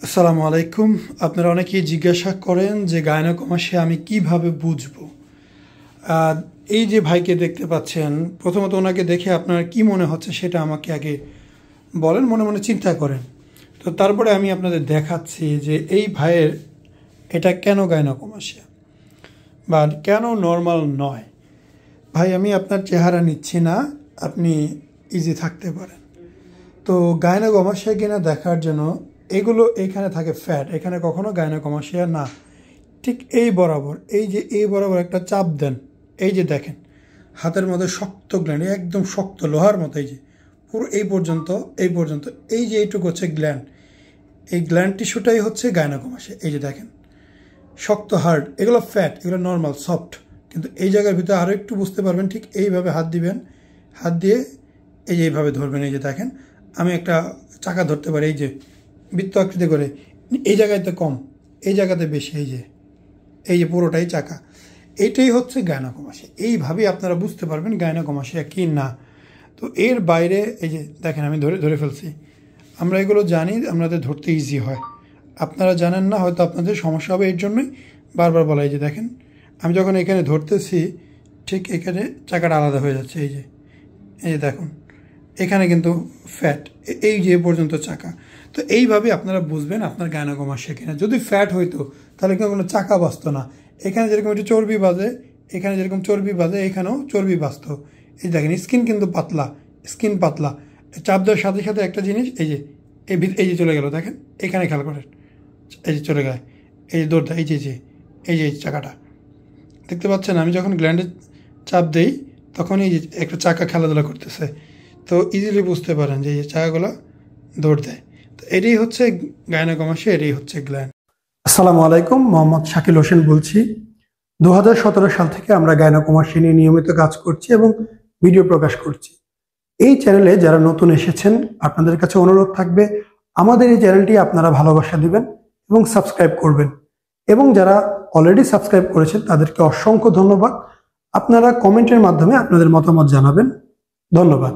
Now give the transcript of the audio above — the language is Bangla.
আসসালামু আলাইকুম। আপনারা অনেকেই জিজ্ঞাসা করেন যে গায়নোকমাসিয়া আমি কিভাবে বুঝবো। আহ, এই যে ভাইকে দেখতে পাচ্ছেন, প্রথমত ওনাকে দেখে আপনার কি মনে হচ্ছে সেটা আমাকে আগে বলেন, মনে মনে চিন্তা করেন। তো তারপরে আমি আপনাদের দেখাচ্ছি যে এই ভাইয়ের এটা কেন গায়নোকমাসিয়া বা কেন নর্মাল নয়। ভাই, আমি আপনার চেহারা নিচ্ছি না, আপনি ইজি থাকতে পারেন। তো গায়নোকমাসিয়া কিনা দেখার জন্য এগুলো এখানে থাকে ফ্যাট, এখানে কখনো গায়নোকমাসিয়া না। ঠিক এই বরাবর, এই যে এই বরাবর একটা চাপ দেন, এই যে দেখেন হাতের মধ্যে শক্ত গ্ল্যান্ড, একদম শক্ত লোহার মতো, এই যে পুরো এই পর্যন্ত, এই পর্যন্ত, এই যে এইটুকু হচ্ছে গ্ল্যান্ড। এই গ্ল্যান্ড টিস্যুটাই হচ্ছে গায়নোকমাসিয়া। এই যে দেখেন শক্ত হার্ড, এগুলো ফ্যাট, এগুলো নর্মাল সফট। কিন্তু এই জায়গার ভিতরে আরও একটু বুঝতে পারবেন, ঠিক এইভাবে হাত দিবেন, হাত দিয়ে এই যে এইভাবে ধরবেন। এই যে দেখেন আমি একটা চাকা ধরতে পারি, এই যে বৃত্ত আকৃতি করে, এই জায়গাতে কম, এই জায়গাতে বেশি, এই যে পুরোটাই চাকা। এইটাই হচ্ছে গায়নোকমাসিয়া। এইভাবেই আপনারা বুঝতে পারবেন গায়নোকমাসিয়া কি না। তো এর বাইরে এই যে দেখেন আমি ধরে ধরে ফেলছি। আমরা এগুলো জানি, আমাদের ধরতে ইজি হয়, আপনারা জানেন না, হয়তো আপনাদের সমস্যা হবে। এর জন্যই বারবার বলা। এই যে দেখেন আমি যখন এখানে ধরতেছি, ঠিক এখানে চাকাটা আলাদা হয়ে যাচ্ছে। এই যে দেখুন এখানে কিন্তু ফ্যাট, এই যে পর্যন্ত চাকা। তো এইভাবে আপনারা বুঝবেন আপনার গায়নোকমাসিয়া কিনা। যদি ফ্যাট হইতো তাহলে কিন্তু কোনো চাকা বাঁচতো না। এখানে যেরকম একটু চর্বি বাজে, এখানে যেরকম চর্বি বাজে, এখানেও চর্বি বাঁচতো। এই দেখেন স্কিন কিন্তু পাতলা, স্কিন পাতলা। চাপ দেওয়ার সাথে সাথে একটা জিনিস, এই যে চলে গেল, দেখেন এখানে খেয়াল করেন, এই যে চলে গেল, এই যে দৌড়টা, এই যে চাকাটা দেখতে পাচ্ছেন। আমি যখন গ্ল্যান্ডে চাপ দেই তখন এই যে একটা চাকা খেলাধুলা করতেছে। তো ইজিলি বুঝতে পারেন যে এই চাকাগুলো দৌড় দেয়। তো এটাই হচ্ছে গায়নোকমাসিয়া, এটাই হচ্ছে গ্ল্যান্ড। আসসালামু আলাইকুম, মোহাম্মদ শাকিল হোসেন বলছি। 2017 সাল থেকে আমরা গায়নোকমাসিয়া নিয়ে নিয়মিত কাজ করছি এবং ভিডিও প্রকাশ করছি। এই চ্যানেলে যারা নতুন এসেছেন, আপনাদের কাছে অনুরোধ থাকবে আমাদের এই চ্যানেলটি আপনারা ভালোবাসা দিবেন এবং সাবস্ক্রাইব করবেন। এবং যারা অলরেডি সাবস্ক্রাইব করেছেন তাদেরকে অসংখ্য ধন্যবাদ। আপনারা কমেন্টের মাধ্যমে আপনাদের মতামত জানাবেন। ধন্যবাদ।